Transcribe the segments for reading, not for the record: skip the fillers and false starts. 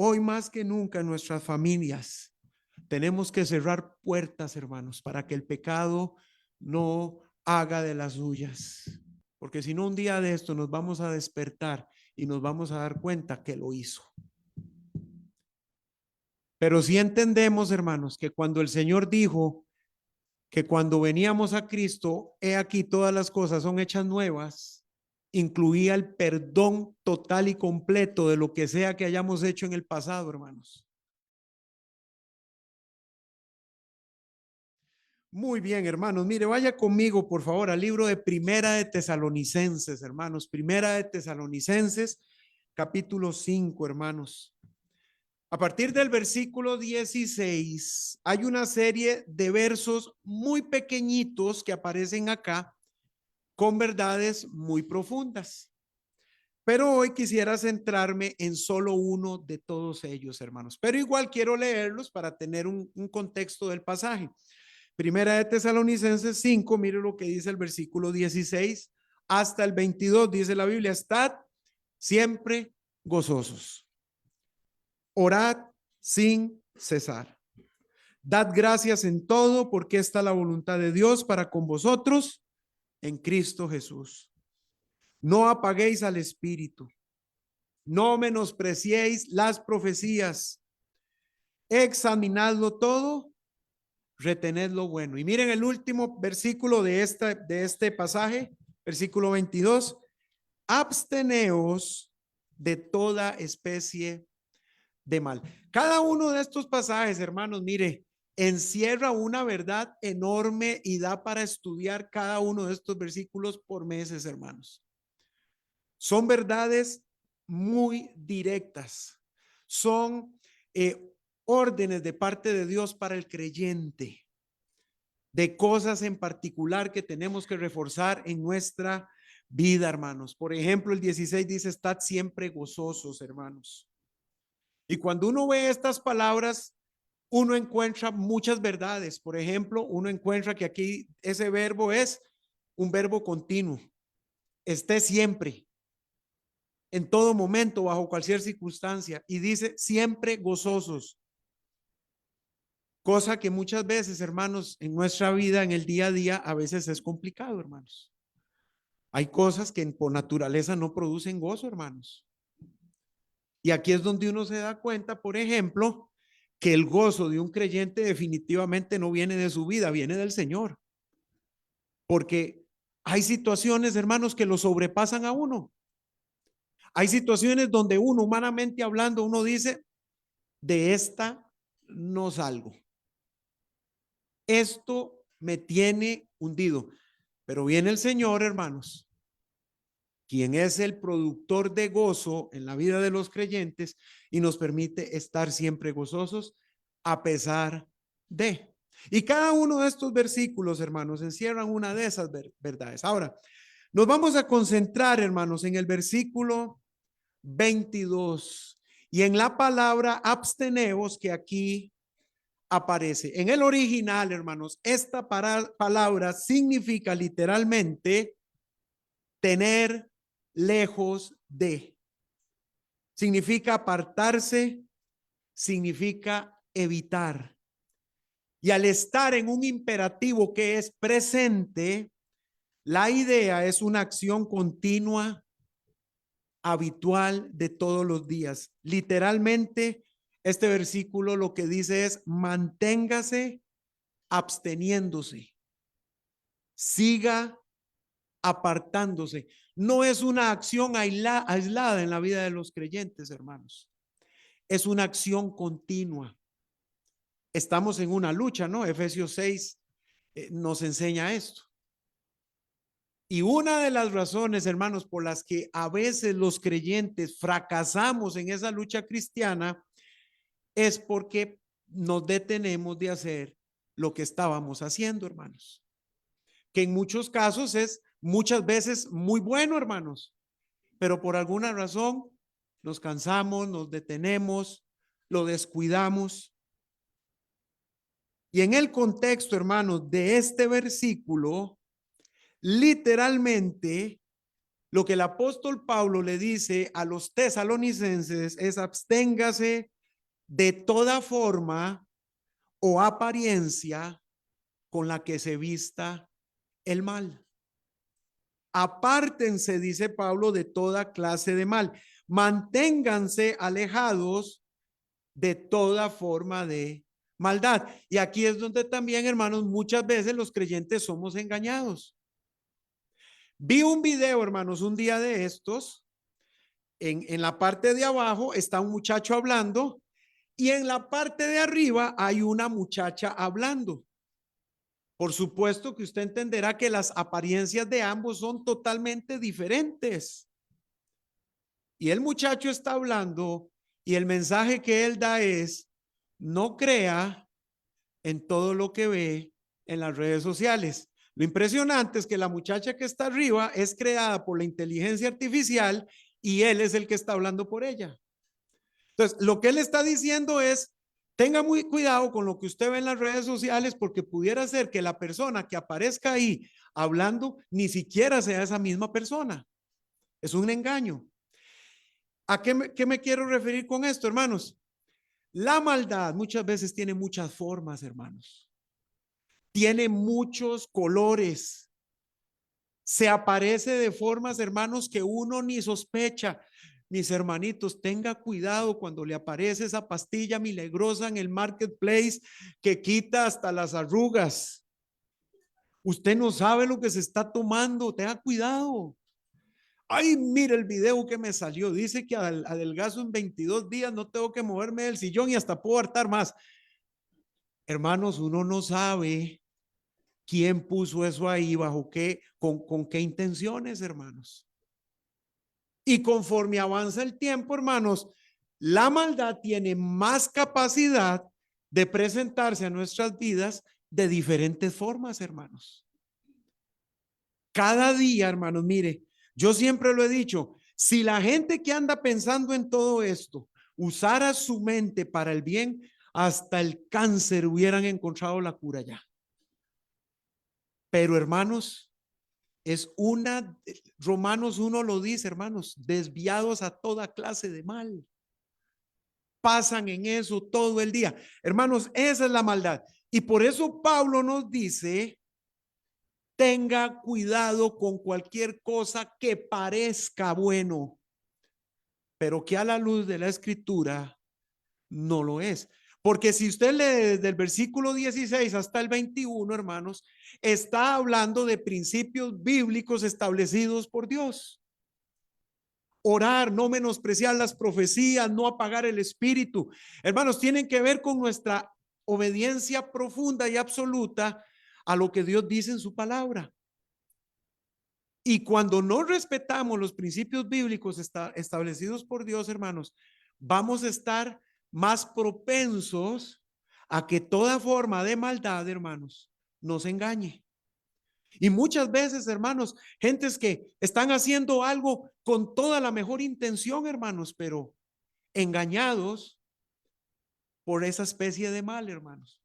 Hoy más que nunca en nuestras familias tenemos que cerrar puertas, hermanos, para que el pecado no haga de las suyas. Porque si no, un día de esto nos vamos a despertar y nos vamos a dar cuenta que lo hizo. Pero sí entendemos, hermanos, que cuando el Señor dijo que cuando veníamos a Cristo, he aquí todas las cosas son hechas nuevas, incluía el perdón total y completo de lo que sea que hayamos hecho en el pasado, hermanos. Muy bien, hermanos. Mire, vaya conmigo, por favor, al libro de Primera de Tesalonicenses, hermanos. Primera de Tesalonicenses, capítulo 5, hermanos. A partir del versículo 16, hay una serie de versos muy pequeñitos que aparecen acá con verdades muy profundas. Pero hoy quisiera centrarme en solo uno de todos ellos, hermanos. Pero igual quiero leerlos para tener un contexto del pasaje. Primera de Tesalonicenses 5, mire lo que dice el versículo 16 hasta el 22, dice la Biblia, estad siempre gozosos, orad sin cesar, dad gracias en todo, porque esta es la voluntad de Dios para con vosotros en Cristo Jesús. No apaguéis al Espíritu, no menospreciéis las profecías, examinadlo todo, retened lo bueno. Y miren el último versículo de este pasaje, versículo 22, absteneos de toda especie de mal. Cada uno de estos pasajes, hermanos, mire, encierra una verdad enorme y da para estudiar cada uno de estos versículos por meses, hermanos. Son verdades muy directas, son órdenes de parte de Dios para el creyente, de cosas en particular que tenemos que reforzar en nuestra vida, hermanos. Por ejemplo, el 16 dice, estad siempre gozosos, hermanos. Y cuando uno ve estas palabras, uno encuentra muchas verdades. Por ejemplo, uno encuentra que aquí ese verbo es un verbo continuo. Esté siempre, en todo momento, bajo cualquier circunstancia. Y dice siempre gozosos. Cosa que muchas veces, hermanos, en nuestra vida, en el día a día, a veces es complicado, hermanos. Hay cosas que por naturaleza no producen gozo, hermanos. Y aquí es donde uno se da cuenta, por ejemplo, que el gozo de un creyente definitivamente no viene de su vida, viene del Señor. Porque hay situaciones, hermanos, que lo sobrepasan a uno. Hay situaciones donde uno, humanamente hablando, uno dice, de esta no salgo. Esto me tiene hundido. Pero viene el Señor, hermanos, quien es el productor de gozo en la vida de los creyentes y nos permite estar siempre gozosos a pesar de. Y cada uno de estos versículos, hermanos, encierran una de esas verdades. Ahora, nos vamos a concentrar, hermanos, en el versículo 22 y en la palabra absteneos que aquí aparece. En el original, hermanos, esta palabra significa literalmente tener lejos de. Significa apartarse, significa evitar. Y al estar en un imperativo que es presente, la idea es una acción continua, habitual de todos los días. Literalmente, este versículo lo que dice es manténgase absteniéndose, siga apartándose. No es una acción aislada en la vida de los creyentes, hermanos. Es una acción continua. Estamos en una lucha, ¿no? Efesios 6 nos enseña esto. Y una de las razones, hermanos, por las que a veces los creyentes fracasamos en esa lucha cristiana es porque nos detenemos de hacer lo que estábamos haciendo, hermanos. Que en muchos casos es muchas veces muy bueno, hermanos, pero por alguna razón nos cansamos, nos detenemos, lo descuidamos. Y en el contexto, hermanos, de este versículo, literalmente Lo que el apóstol Pablo le dice a los tesalonicenses es: absténgase de toda forma o apariencia con la que se vista el mal. Apártense, dice Pablo, de toda clase de mal. Manténganse alejados de toda forma de maldad. Y aquí es donde también, hermanos, muchas veces los creyentes somos engañados. Vi un video, hermanos, un día de estos. En la parte de abajo está un muchacho hablando y en la parte de arriba hay una muchacha hablando. Por supuesto que usted entenderá que las apariencias de ambos son totalmente diferentes. Y el muchacho está hablando y el mensaje que él da es: no crea en todo lo que ve en las redes sociales. Lo impresionante es que la muchacha que está arriba es creada por la inteligencia artificial y él es el que está hablando por ella. Entonces, lo que él está diciendo es: tenga muy cuidado con lo que usted ve en las redes sociales, porque pudiera ser que la persona que aparezca ahí hablando ni siquiera sea esa misma persona. Es un engaño. ¿A qué me quiero referir con esto, hermanos? La maldad muchas veces tiene muchas formas, hermanos. Tiene muchos colores. Se aparece de formas, hermanos, que uno ni sospecha. Mis hermanitos, tenga cuidado cuando le aparece esa pastilla milagrosa en el marketplace que quita hasta las arrugas. Usted no sabe lo que se está tomando. Tenga cuidado. Ay, mire el video que me salió. Dice que adelgazo en 22 días, no tengo que moverme del sillón y hasta puedo hartar más. Hermanos, uno no sabe quién puso eso ahí, bajo qué, con qué intenciones, hermanos. Y conforme avanza el tiempo, hermanos, la maldad tiene más capacidad de presentarse a nuestras vidas de diferentes formas, hermanos. Cada día, hermanos, mire, yo siempre lo he dicho: si la gente que anda pensando en todo esto usara su mente para el bien, hasta el cáncer hubieran encontrado la cura ya. Pero, hermanos, Romanos 1 lo dice, hermanos: desviados a toda clase de mal. Pasan en eso todo el día. Hermanos, esa es la maldad. Y por eso Pablo nos dice: tenga cuidado con cualquier cosa que parezca bueno, pero que a la luz de la escritura no lo es. Porque si usted lee desde el versículo 16 hasta el 21, hermanos, está hablando de principios bíblicos establecidos por Dios. Orar, no menospreciar las profecías, no apagar el espíritu. Hermanos, tienen que ver con nuestra obediencia profunda y absoluta a lo que Dios dice en su palabra. Y cuando no respetamos los principios bíblicos establecidos por Dios, hermanos, vamos a estar más propensos a que toda forma de maldad, hermanos, nos engañe. Y muchas veces, hermanos, gentes que están haciendo algo con toda la mejor intención, hermanos, pero engañados por esa especie de mal, hermanos,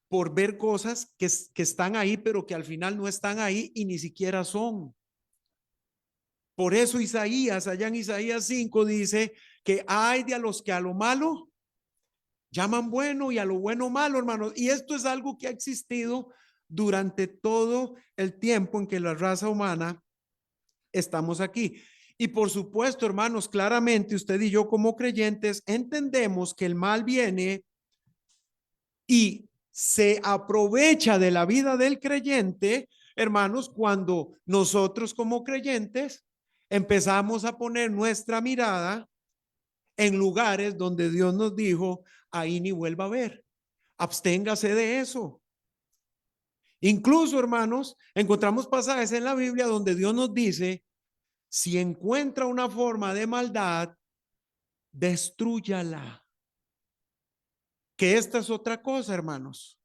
por ver cosas que están ahí, pero que al final no están ahí y ni siquiera son. Por eso Isaías, allá en Isaías 5, dice que hay de a los que a lo malo llaman bueno y a lo bueno malo, hermanos. Y esto es algo que ha existido durante todo el tiempo en que la raza humana estamos aquí. Y por supuesto, hermanos, claramente usted y yo como creyentes entendemos que el mal viene y se aprovecha de la vida del creyente, hermanos, cuando nosotros como creyentes empezamos a poner nuestra mirada en lugares donde Dios nos dijo: ahí ni vuelva a ver, absténgase de eso. Incluso, hermanos, encontramos pasajes en la Biblia donde Dios nos dice: si encuentra una forma de maldad, destrúyala. Que esta es otra cosa, hermanos.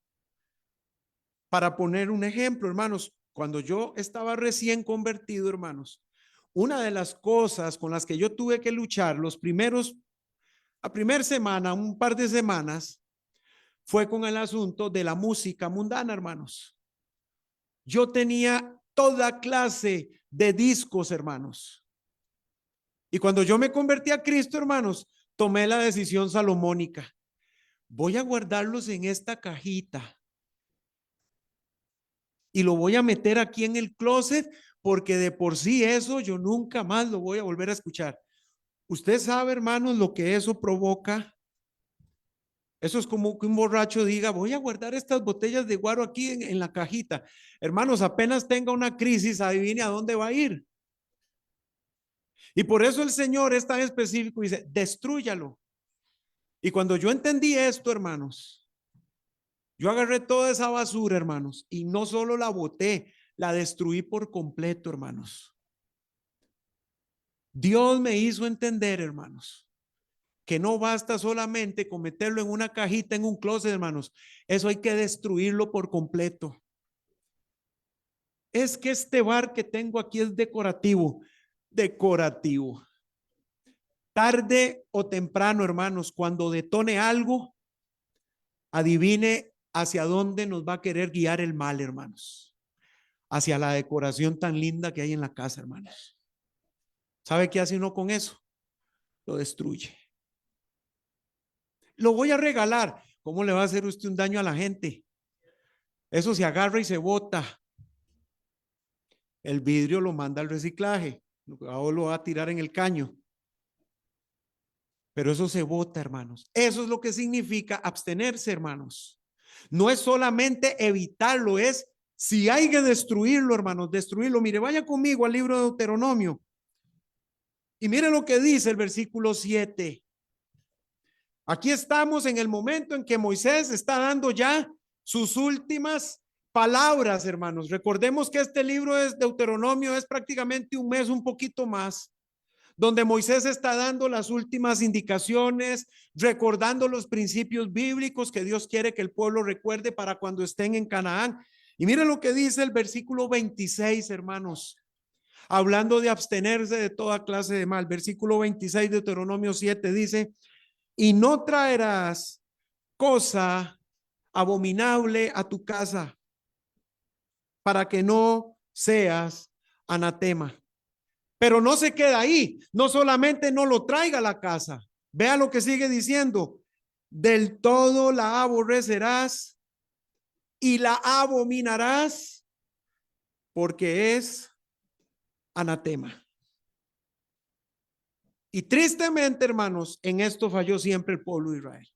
Para poner un ejemplo, hermanos, cuando yo estaba recién convertido, hermanos, una de las cosas con las que yo tuve que luchar la primera semana, un par de semanas, fue con el asunto de la música mundana, hermanos. Yo tenía toda clase de discos, hermanos. Y cuando yo me convertí a Cristo, hermanos, tomé la decisión salomónica. Voy a guardarlos en esta cajita y lo voy a meter aquí en el closet, porque de por sí eso yo nunca más lo voy a volver a escuchar. Usted sabe, hermanos, lo que eso provoca. Eso es como que un borracho diga, voy a guardar estas botellas de guaro aquí en la cajita. Hermanos, apenas tenga una crisis, adivine a dónde va a ir. Y por eso el Señor es tan específico y dice, destrúyalo. Y cuando yo entendí esto, hermanos, yo agarré toda esa basura, hermanos, y no solo la boté, la destruí por completo, hermanos. Dios me hizo entender, hermanos, que no basta solamente con meterlo en una cajita, en un closet, hermanos. Eso hay que destruirlo por completo. Es que este bar que tengo aquí es decorativo. Decorativo. Tarde o temprano, hermanos, cuando detone algo, adivine hacia dónde nos va a querer guiar el mal, hermanos. Hacia la decoración tan linda que hay en la casa, hermanos. ¿Sabe qué hace uno con eso? Lo destruye. Lo voy a regalar. ¿Cómo le va a hacer usted un daño a la gente? Eso se agarra y se bota. El vidrio lo manda al reciclaje. Luego lo va a tirar en el caño. Pero eso se bota, hermanos. Eso es lo que significa abstenerse, hermanos. No es solamente evitarlo, es si hay que destruirlo, hermanos, destruirlo. Mire, vaya conmigo al libro de Deuteronomio. Y mire lo que dice el versículo 7. Aquí estamos en el momento en que Moisés está dando ya sus últimas palabras, hermanos. Recordemos que este libro de Deuteronomio es prácticamente un mes, un poquito más, donde Moisés está dando las últimas indicaciones, recordando los principios bíblicos que Dios quiere que el pueblo recuerde para cuando estén en Canaán. Y miren lo que dice el versículo 26, hermanos, hablando de abstenerse de toda clase de mal. Versículo 26 de Deuteronomio 7 dice, y no traerás cosa abominable a tu casa para que no seas anatema. Pero no se queda ahí, no solamente no lo traiga a la casa, vea lo que sigue diciendo, del todo la aborrecerás y la abominarás porque es anatema. Y tristemente, hermanos, en esto falló siempre el pueblo de Israel.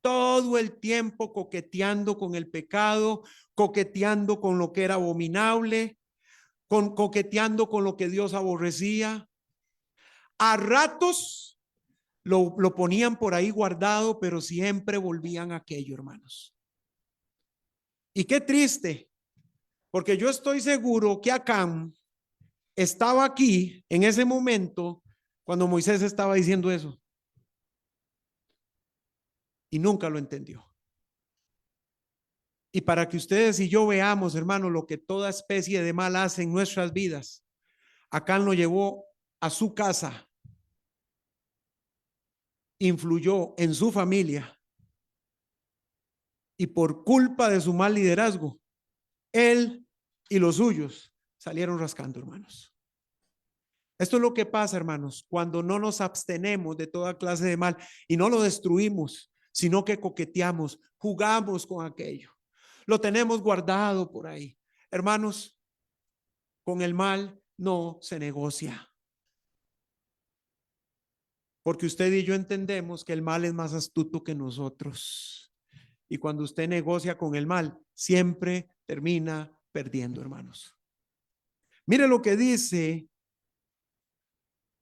Todo el tiempo coqueteando con el pecado, coqueteando con lo que era abominable, coqueteando con lo que Dios aborrecía. A ratos lo ponían por ahí guardado, pero siempre volvían a aquello, hermanos. Y qué triste, porque yo estoy seguro que Acán estaba aquí en ese momento cuando Moisés estaba diciendo eso. Y nunca lo entendió. Y para que ustedes y yo veamos, hermanos, lo que toda especie de mal hace en nuestras vidas, Acán lo llevó a su casa, influyó en su familia y por culpa de su mal liderazgo, él y los suyos salieron rascando, hermanos. Esto es lo que pasa, hermanos, cuando no nos abstenemos de toda clase de mal y no lo destruimos, sino que coqueteamos, jugamos con aquello. Lo tenemos guardado por ahí. Hermanos, con el mal no se negocia. Porque usted y yo entendemos que el mal es más astuto que nosotros. Y cuando usted negocia con el mal, siempre termina perdiendo, hermanos. Mire lo que dice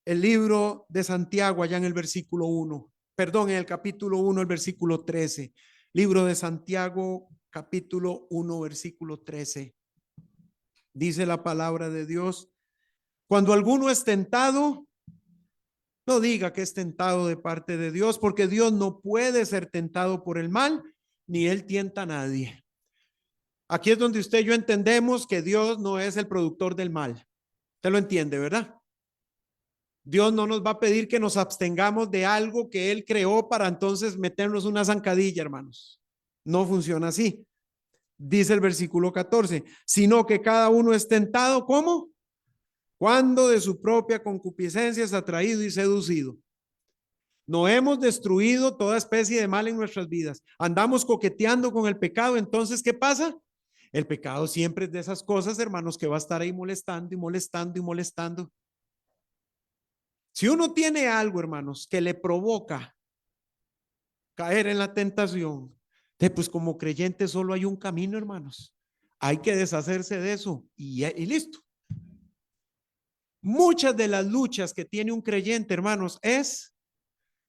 el libro de Santiago allá en el versículo 1. Perdón, en el capítulo 1, el versículo 13. Libro de Santiago, capítulo 1, versículo 13. Dice la palabra de Dios. Cuando alguno es tentado, no diga que es tentado de parte de Dios, porque Dios no puede ser tentado por el mal, ni él tienta a nadie. Aquí es donde usted y yo entendemos que Dios no es el productor del mal. Usted lo entiende, ¿verdad? Dios no nos va a pedir que nos abstengamos de algo que él creó para entonces meternos una zancadilla, hermanos. No funciona así. Dice el versículo 14, sino que cada uno es tentado, ¿cómo? Cuando de su propia concupiscencia es atraído y seducido. No hemos destruido toda especie de mal en nuestras vidas. Andamos coqueteando con el pecado. Entonces, ¿qué pasa? El pecado siempre es de esas cosas, hermanos, que va a estar ahí molestando y molestando y molestando. Si uno tiene algo, hermanos, que le provoca caer en la tentación, pues como creyente solo hay un camino, hermanos. Hay que deshacerse de eso y listo. Muchas de las luchas que tiene un creyente, hermanos, es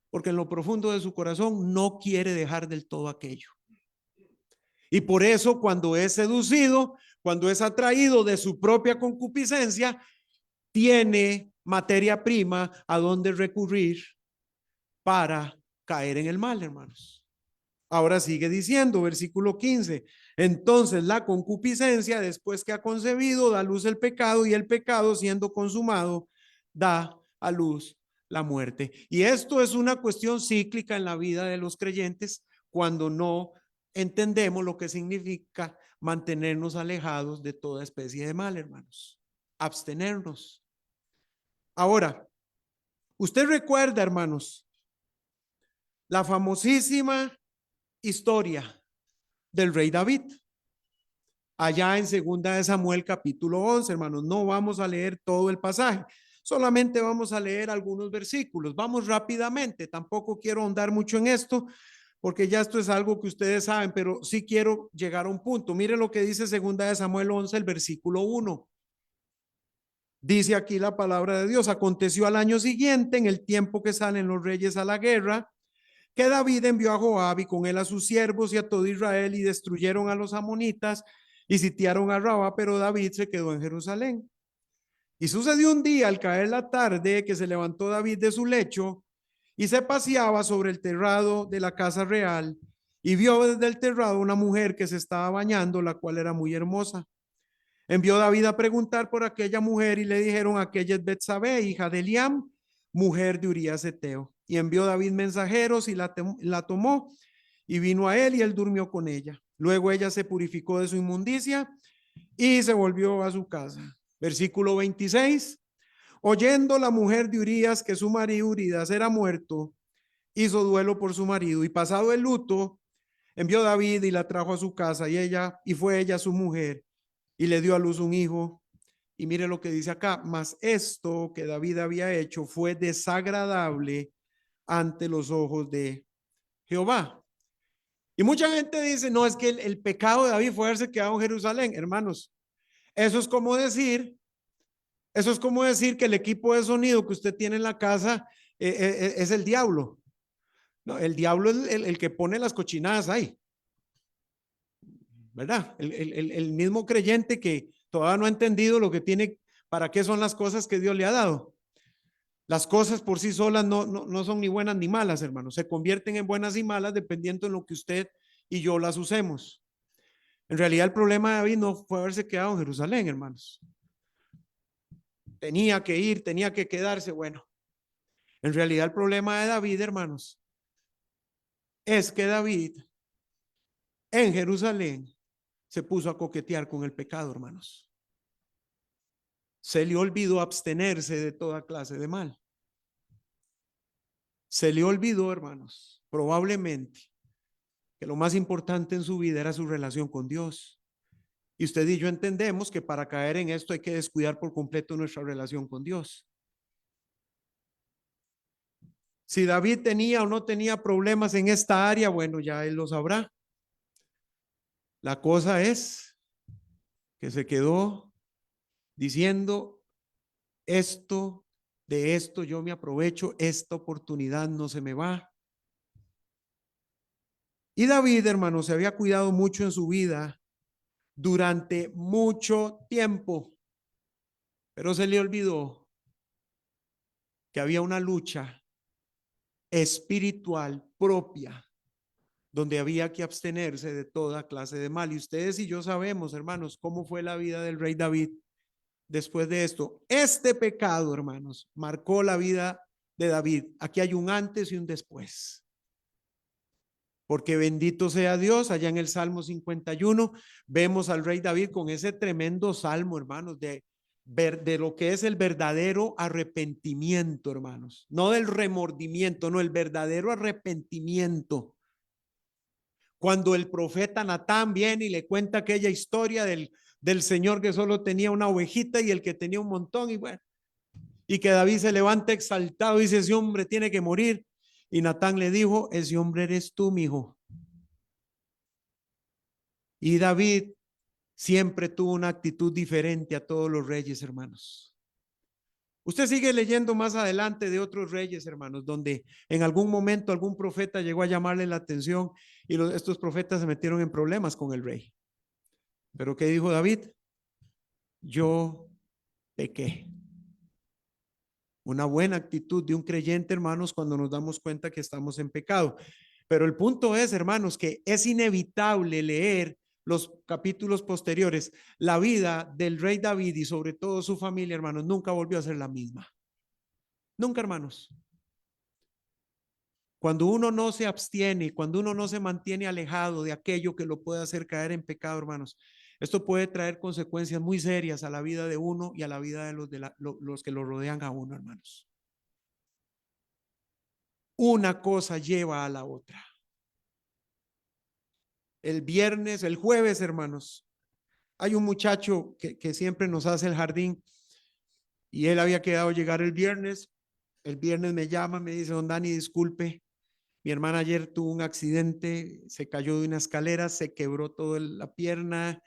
porque en lo profundo de su corazón no quiere dejar del todo aquello. Y por eso cuando es seducido, cuando es atraído de su propia concupiscencia, tiene materia prima a donde recurrir para caer en el mal, hermanos. Ahora sigue diciendo, versículo 15, entonces la concupiscencia, después que ha concebido, da a luz el pecado, y el pecado, siendo consumado, da a luz la muerte. Y esto es una cuestión cíclica en la vida de los creyentes cuando no entendemos lo que significa mantenernos alejados de toda especie de mal, hermanos. Abstenernos. Ahora, usted recuerda, hermanos, la famosísima historia del rey David. Allá en segunda de Samuel capítulo 11, hermanos, no vamos a leer todo el pasaje, solamente vamos a leer algunos versículos. Vamos rápidamente, tampoco quiero ahondar mucho en esto, porque ya esto es algo que ustedes saben, pero sí quiero llegar a un punto. Mire lo que dice segunda de Samuel 11, el versículo 1. Dice aquí la palabra de Dios, aconteció al año siguiente, en el tiempo que salen los reyes a la guerra, que David envió a Joab y con él a sus siervos y a todo Israel y destruyeron a los amonitas y sitiaron a Rabá, pero David se quedó en Jerusalén. Y sucedió un día al caer la tarde que se levantó David de su lecho y se paseaba sobre el terrado de la casa real y vio desde el terrado una mujer que se estaba bañando, la cual era muy hermosa. Envió David a preguntar por aquella mujer y le dijeron, aquella es Betsabé, hija de Eliam, mujer de Urías Eteo. Y envió David mensajeros y la tomó y vino a él y él durmió con ella. Luego ella se purificó de su inmundicia y se volvió a su casa. Versículo 26. Oyendo la mujer de Urías que su marido Urías era muerto, hizo duelo por su marido y pasado el luto, envió David y la trajo a su casa y fue ella su mujer y le dio a luz un hijo. Y mire lo que dice acá, mas esto que David había hecho fue desagradable ante los ojos de Jehová. Y mucha gente dice, no, es que el pecado de David fue haberse quedado en Jerusalén. Hermanos, eso es como decir, que el equipo de sonido que usted tiene en la casa es el diablo. No, el diablo es el que pone las cochinadas ahí. ¿Verdad? El mismo creyente que todavía no ha entendido lo que tiene, para qué son las cosas que Dios le ha dado. Las cosas por sí solas no son ni buenas ni malas, hermanos. Se convierten en buenas y malas dependiendo de lo que usted y yo las usemos. En realidad el problema de David no fue haberse quedado en Jerusalén, hermanos. Tenía que ir, tenía que quedarse. Bueno, en realidad el problema de David, hermanos, es que David en Jerusalén se puso a coquetear con el pecado, hermanos. Se le olvidó abstenerse de toda clase de mal. Se le olvidó, hermanos, probablemente, que lo más importante en su vida era su relación con Dios. Y usted y yo entendemos que para caer en esto hay que descuidar por completo nuestra relación con Dios. Si David tenía o no tenía problemas en esta área, bueno, ya él lo sabrá. La cosa es que se quedó diciendo, de esto yo me aprovecho, esta oportunidad no se me va. Y David, hermano, se había cuidado mucho en su vida durante mucho tiempo, pero se le olvidó que había una lucha espiritual propia donde había que abstenerse de toda clase de mal. Y ustedes y yo sabemos, hermanos, cómo fue la vida del rey David después de esto. Este pecado, hermanos, marcó la vida de David. Aquí hay un antes y un después. porque bendito sea Dios. Allá en el Salmo 51 vemos al rey David con ese tremendo salmo, hermanos, de lo que es el verdadero arrepentimiento, hermanos, no del remordimiento, no, el verdadero arrepentimiento. Cuando el profeta Natán viene y le cuenta aquella historia del señor que solo tenía una ovejita y el que tenía un montón, y bueno, y que David se levanta exaltado y dice: ese hombre tiene que morir. Y Natán le dijo: ese hombre eres tú, mi hijo. Y David siempre tuvo una actitud diferente a todos los reyes, hermanos. Usted sigue leyendo más adelante de otros reyes, hermanos, donde en algún momento algún profeta llegó a llamarle la atención y estos profetas se metieron en problemas con el rey. Pero ¿qué dijo David? Yo pequé. Una buena actitud de un creyente, hermanos, cuando nos damos cuenta que estamos en pecado. Pero el punto es, hermanos, que es inevitable leer los capítulos posteriores. La vida del rey David y sobre todo su familia, hermanos, nunca volvió a ser la misma. Nunca, hermanos. Cuando uno no se abstiene, cuando uno no se mantiene alejado de aquello que lo puede hacer caer en pecado, hermanos, esto puede traer consecuencias muy serias a la vida de uno y a la vida de los que lo rodean a uno, hermanos. Una cosa lleva a la otra. El jueves, hermanos, hay un muchacho que siempre nos hace el jardín y él había quedado llegar el viernes. El viernes me llama, me dice: don Dani, disculpe, mi hermana ayer tuvo un accidente, se cayó de una escalera, se quebró toda la pierna,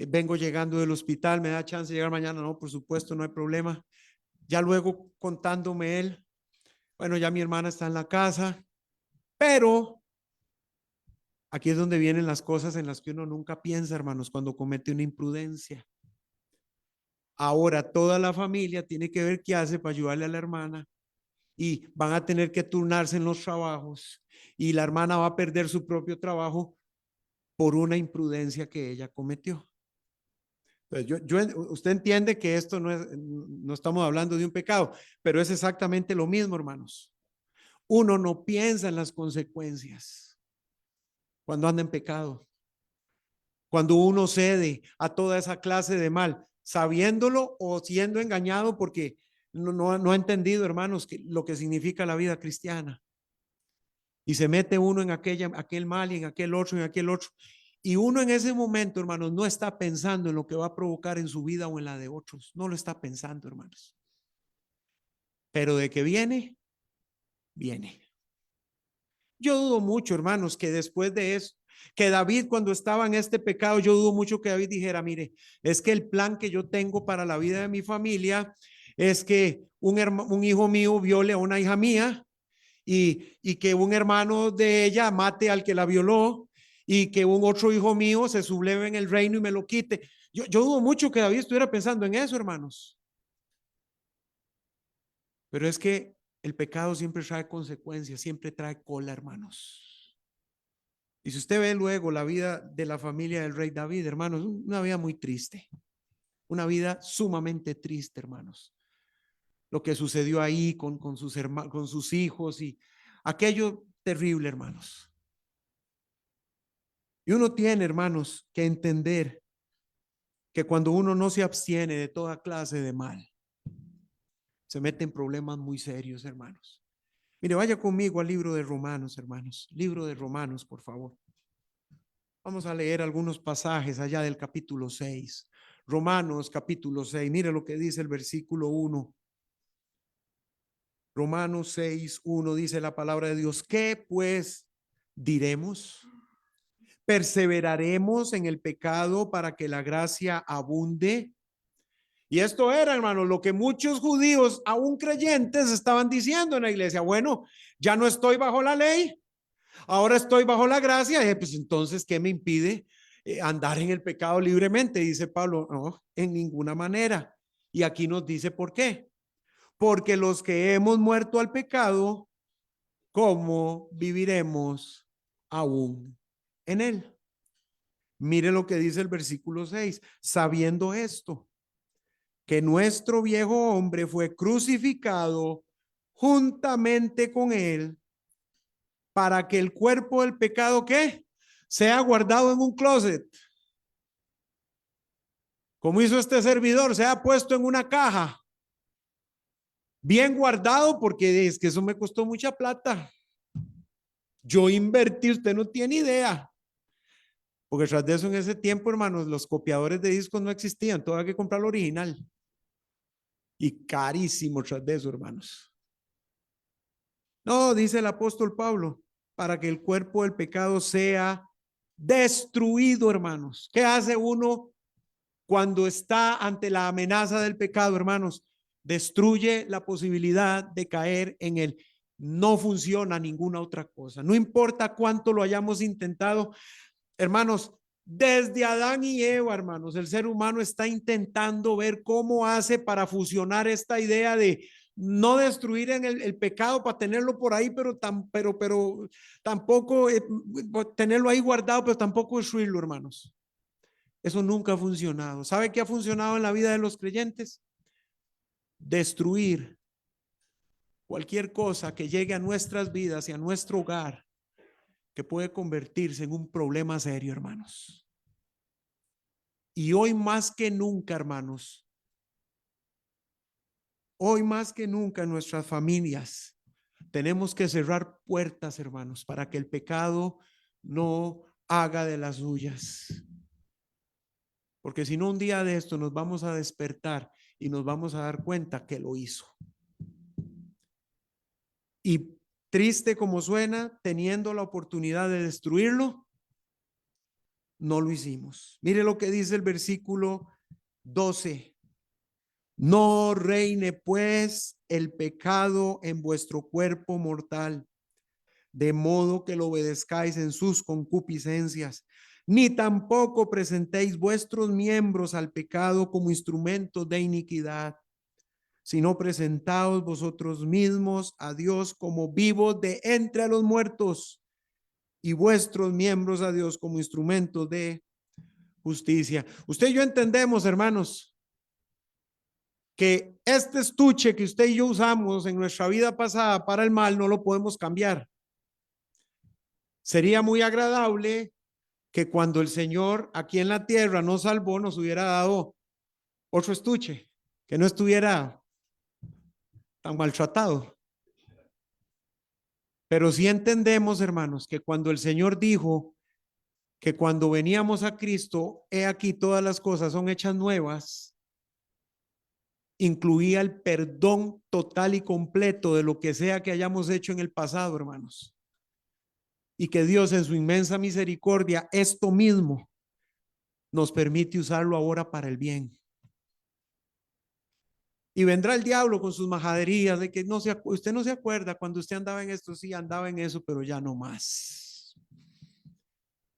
vengo llegando del hospital, ¿me da chance de llegar mañana? No, por supuesto, no hay problema. Ya luego contándome él, bueno, ya mi hermana está en la casa, pero aquí es donde vienen las cosas en las que uno nunca piensa, hermanos, cuando comete una imprudencia. Ahora toda la familia tiene que ver qué hace para ayudarle a la hermana y van a tener que turnarse en los trabajos y la hermana va a perder su propio trabajo por una imprudencia que ella cometió. Entonces, usted entiende que esto no estamos hablando de un pecado, pero es exactamente lo mismo, hermanos. Uno no piensa en las consecuencias cuando anda en pecado. Cuando uno cede a toda esa clase de mal, sabiéndolo o siendo engañado porque no ha entendido, hermanos, lo que significa la vida cristiana. Y se mete uno en aquel mal y en aquel otro y en aquel otro. Y uno en ese momento, hermanos, no está pensando en lo que va a provocar en su vida o en la de otros. No lo está pensando, hermanos. Pero de que viene, viene. Yo dudo mucho, hermanos, que después de eso, que David cuando estaba en este pecado, yo dudo mucho que David dijera: mire, es que el plan que yo tengo para la vida de mi familia es que un hijo mío viole a una hija mía y que un hermano de ella mate al que la violó y que un otro hijo mío se subleve en el reino y me lo quite. Yo dudo mucho que David estuviera pensando en eso, hermanos. Pero es que el pecado siempre trae consecuencias, siempre trae cola, hermanos. Y si usted ve luego la vida de la familia del rey David, hermanos, una vida muy triste, una vida sumamente triste, hermanos. Lo que sucedió ahí con sus hermanos, con sus hijos y aquello terrible, hermanos. Y uno tiene, hermanos, que entender que cuando uno no se abstiene de toda clase de mal, se mete en problemas muy serios, hermanos. Mire, vaya conmigo al libro de Romanos, hermanos. Libro de Romanos, por favor. Vamos a leer algunos pasajes allá del capítulo 6. Romanos capítulo 6. Mire lo que dice el versículo 1. Romanos 6, 1 dice la palabra de Dios: ¿qué pues diremos? ¿Perseveraremos en el pecado para que la gracia abunde? Y esto era, hermano, lo que muchos judíos, aún creyentes, estaban diciendo en la iglesia. Bueno, ya no estoy bajo la ley, ahora estoy bajo la gracia. Pues entonces, ¿qué me impide andar en el pecado libremente? Dice Pablo: no, en ninguna manera. Y aquí nos dice por qué. Porque los que hemos muerto al pecado, ¿cómo viviremos aún en él? Mire lo que dice el versículo 6. Sabiendo esto, que nuestro viejo hombre fue crucificado juntamente con él para que el cuerpo del pecado, ¿qué? Sea guardado en un closet. Como hizo este servidor, sea puesto en una caja. Bien guardado, porque es que eso me costó mucha plata. Yo invertí, usted no tiene idea. Porque tras de eso, en ese tiempo, hermanos, los copiadores de discos no existían. Todo había que comprar el original. Y carísimo tras de eso, hermanos. No, dice el apóstol Pablo, para que el cuerpo del pecado sea destruido, hermanos. ¿Qué hace uno cuando está ante la amenaza del pecado, hermanos? Destruye la posibilidad de caer en él. No funciona ninguna otra cosa. No importa cuánto lo hayamos intentado, hermanos. Desde Adán y Eva, hermanos, el ser humano está intentando ver cómo hace para fusionar esta idea de no destruir en el pecado para tenerlo por ahí, pero tampoco tenerlo ahí guardado, pero tampoco destruirlo, hermanos. Eso nunca ha funcionado. ¿Sabe qué ha funcionado en la vida de los creyentes? Destruir cualquier cosa que llegue a nuestras vidas y a nuestro hogar que puede convertirse en un problema serio, hermanos. Y hoy más que nunca, hermanos, hoy más que nunca en nuestras familias tenemos que cerrar puertas, hermanos, para que el pecado no haga de las suyas. Porque si no, un día de esto nos vamos a despertar y nos vamos a dar cuenta que lo hizo. Y triste como suena, teniendo la oportunidad de destruirlo, no lo hicimos. Mire lo que dice el versículo 12. No reine pues el pecado en vuestro cuerpo mortal, de modo que lo obedezcáis en sus concupiscencias, ni tampoco presentéis vuestros miembros al pecado como instrumentos de iniquidad, sino presentaos vosotros mismos a Dios como vivos de entre los muertos y vuestros miembros a Dios como instrumentos de justicia. Usted y yo entendemos, hermanos, que este estuche que usted y yo usamos en nuestra vida pasada para el mal no lo podemos cambiar. Sería muy agradable que cuando el Señor aquí en la tierra nos salvó, nos hubiera dado otro estuche, que no estuviera tan maltratado. Pero sí entendemos, hermanos, que cuando el Señor dijo que cuando veníamos a Cristo, he aquí todas las cosas son hechas nuevas, incluía el perdón total y completo de lo que sea que hayamos hecho en el pasado, hermanos. Y que Dios en su inmensa misericordia, esto mismo nos permite usarlo ahora para el bien. Y vendrá el diablo con sus majaderías de que usted no se acuerda cuando usted andaba en esto, sí, andaba en eso, pero ya no más.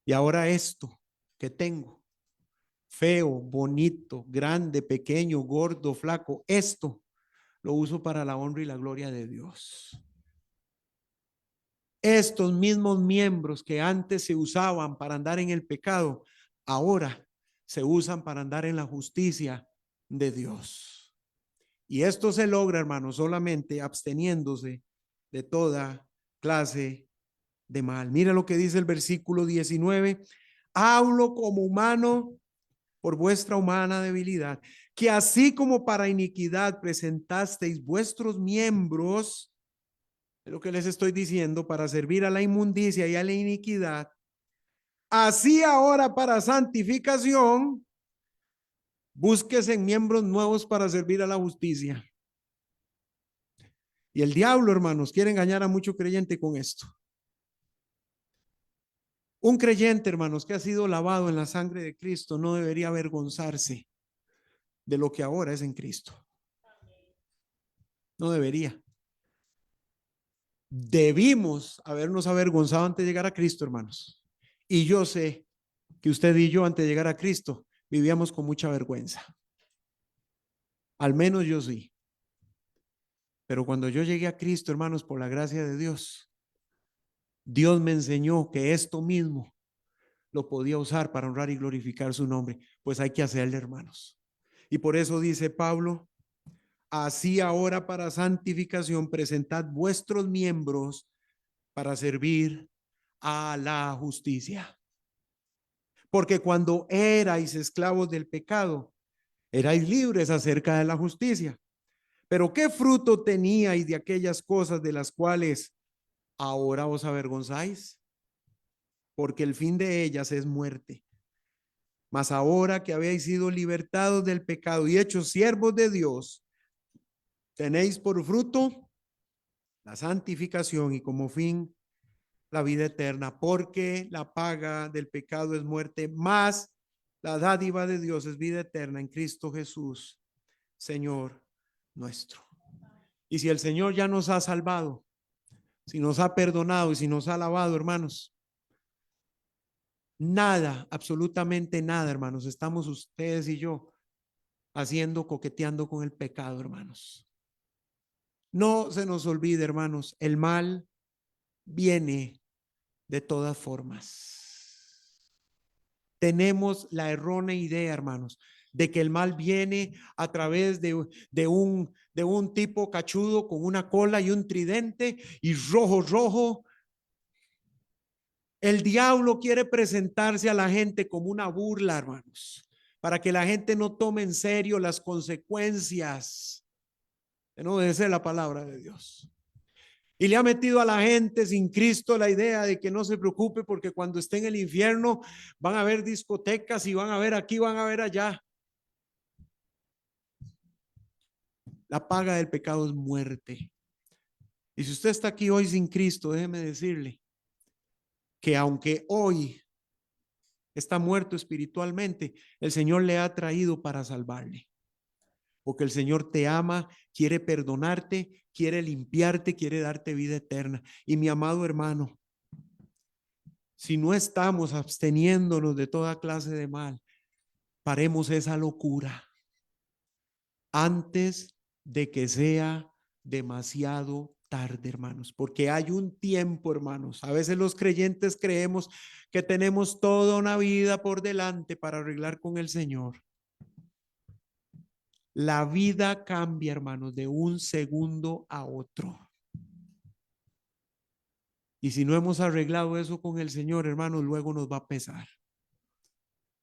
Y ahora esto que tengo, feo, bonito, grande, pequeño, gordo, flaco, esto lo uso para la honra y la gloria de Dios. Estos mismos miembros que antes se usaban para andar en el pecado, ahora se usan para andar en la justicia de Dios. Y esto se logra, hermanos, solamente absteniéndose de toda clase de mal. Mira lo que dice el versículo 19. Hablo como humano por vuestra humana debilidad, que así como para iniquidad presentasteis vuestros miembros, lo que les estoy diciendo, para servir a la inmundicia y a la iniquidad, así ahora para santificación, búsquese en miembros nuevos para servir a la justicia. Y el diablo, hermanos, quiere engañar a mucho creyente con esto. Un creyente, hermanos, que ha sido lavado en la sangre de Cristo no debería avergonzarse de lo que ahora es en Cristo. No debería. Debimos habernos avergonzado antes de llegar a Cristo, hermanos. Y yo sé que usted y yo antes de llegar a Cristo vivíamos con mucha vergüenza. Al menos yo sí. Pero cuando yo llegué a Cristo, hermanos, por la gracia de Dios, Dios me enseñó que esto mismo lo podía usar para honrar y glorificar su nombre. Pues hay que hacerle, hermanos. Y por eso dice Pablo, así ahora para santificación presentad vuestros miembros para servir a la justicia. Porque cuando erais esclavos del pecado, erais libres acerca de la justicia. Pero ¿qué fruto teníais de aquellas cosas de las cuales ahora os avergonzáis? Porque el fin de ellas es muerte. Mas ahora que habéis sido libertados del pecado y hechos siervos de Dios, tenéis por fruto la santificación y como fin la vida eterna, porque la paga del pecado es muerte, más la dádiva de Dios es vida eterna en Cristo Jesús, Señor nuestro. Y si el Señor ya nos ha salvado, si nos ha perdonado y si nos ha lavado, hermanos, nada, absolutamente nada, hermanos, estamos ustedes y yo haciendo, coqueteando con el pecado, hermanos. No se nos olvide, hermanos, el mal viene de todas formas. Tenemos la errónea idea, hermanos, de que el mal viene a través de un tipo cachudo con una cola y un tridente y rojo, rojo. El diablo quiere presentarse a la gente como una burla, hermanos, para que la gente no tome en serio las consecuencias de no obedecer la palabra de Dios. Y le ha metido a la gente sin Cristo la idea de que no se preocupe porque cuando esté en el infierno van a haber discotecas y van a ver aquí, van a ver allá. La paga del pecado es muerte. Y si usted está aquí hoy sin Cristo, déjeme decirle que aunque hoy está muerto espiritualmente, el Señor le ha traído para salvarle. Porque el Señor te ama, quiere perdonarte, quiere limpiarte, quiere darte vida eterna. Y mi amado hermano, si no estamos absteniéndonos de toda clase de mal, paremos esa locura antes de que sea demasiado tarde, hermanos, porque hay un tiempo, hermanos. A veces los creyentes creemos que tenemos toda una vida por delante para arreglar con el Señor. La vida cambia, hermanos, de un segundo a otro. Y si no hemos arreglado eso con el Señor, hermanos, luego nos va a pesar.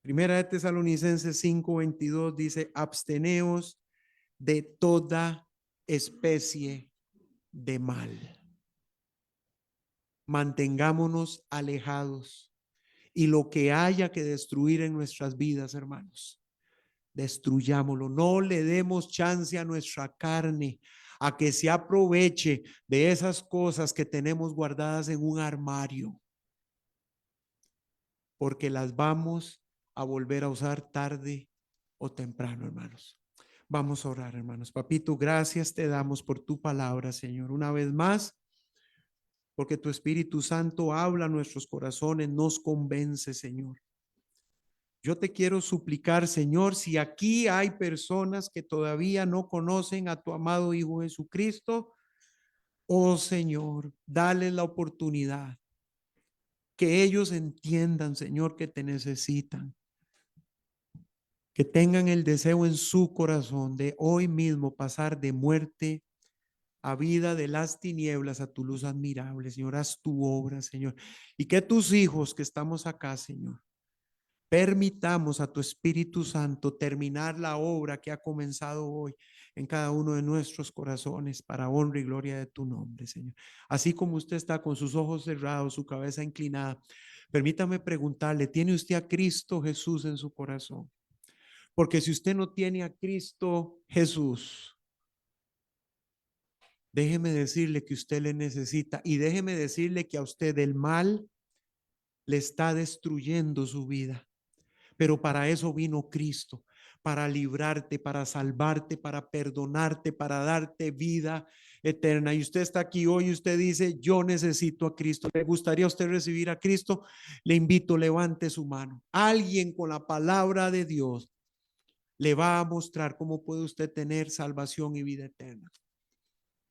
Primera de Tesalonicenses 5:22 dice, absteneos de toda especie de mal. Mantengámonos alejados y lo que haya que destruir en nuestras vidas, hermanos, destruyámoslo. No le demos chance a nuestra carne a que se aproveche de esas cosas que tenemos guardadas en un armario, porque las vamos a volver a usar tarde o temprano, hermanos. Vamos a orar, hermanos. Papito, gracias te damos por tu palabra, Señor. Una vez más, porque tu Espíritu Santo habla a nuestros corazones, nos convence, Señor. Yo te quiero suplicar, Señor, si aquí hay personas que todavía no conocen a tu amado Hijo Jesucristo, oh Señor, dale la oportunidad, que ellos entiendan, Señor, que te necesitan, que tengan el deseo en su corazón de hoy mismo pasar de muerte a vida, de las tinieblas a tu luz admirable. Señor, haz tu obra, Señor, y que tus hijos que estamos acá, Señor, permitamos a tu Espíritu Santo terminar la obra que ha comenzado hoy en cada uno de nuestros corazones para honra y gloria de tu nombre, Señor. Así como usted está con sus ojos cerrados, su cabeza inclinada, permítame preguntarle, ¿tiene usted a Cristo Jesús en su corazón? Porque si usted no tiene a Cristo Jesús, déjeme decirle que usted le necesita y déjeme decirle que a usted el mal le está destruyendo su vida. Pero para eso vino Cristo, para librarte, para salvarte, para perdonarte, para darte vida eterna. Y usted está aquí hoy y usted dice, yo necesito a Cristo. ¿Le gustaría a usted recibir a Cristo? Le invito, levante su mano. Alguien con la palabra de Dios le va a mostrar cómo puede usted tener salvación y vida eterna.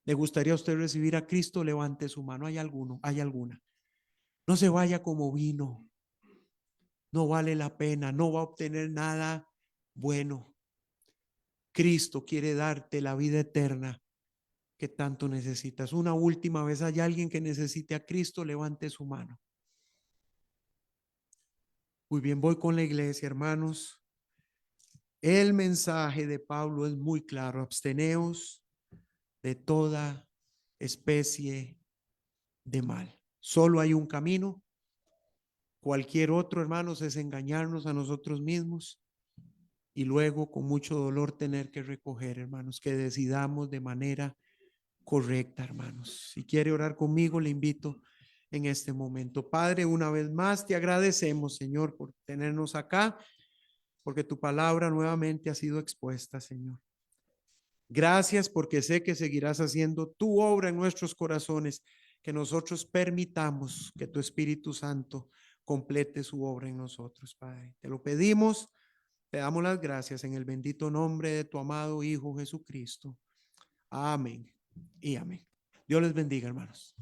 ¿Le gustaría a usted recibir a Cristo? Levante su mano. ¿Hay alguno? ¿Hay alguna? No se vaya como vino. No vale la pena, no va a obtener nada bueno. Cristo quiere darte la vida eterna que tanto necesitas. Una última vez, ¿hay alguien que necesite a Cristo? Levante su mano. Muy bien, voy con la iglesia, hermanos. El mensaje de Pablo es muy claro: absteneos de toda especie de mal. Solo hay un camino. Cualquier otro, hermanos, es engañarnos a nosotros mismos y luego con mucho dolor tener que recoger, hermanos, que decidamos de manera correcta, hermanos. Si quiere orar conmigo, le invito en este momento. Padre, una vez más te agradecemos, Señor, por tenernos acá, porque tu palabra nuevamente ha sido expuesta, Señor. Gracias porque sé que seguirás haciendo tu obra en nuestros corazones, que nosotros permitamos que tu Espíritu Santo complete su obra en nosotros, Padre. Te lo pedimos, te damos las gracias en el bendito nombre de tu amado Hijo Jesucristo. Amén y amén. Dios les bendiga, hermanos.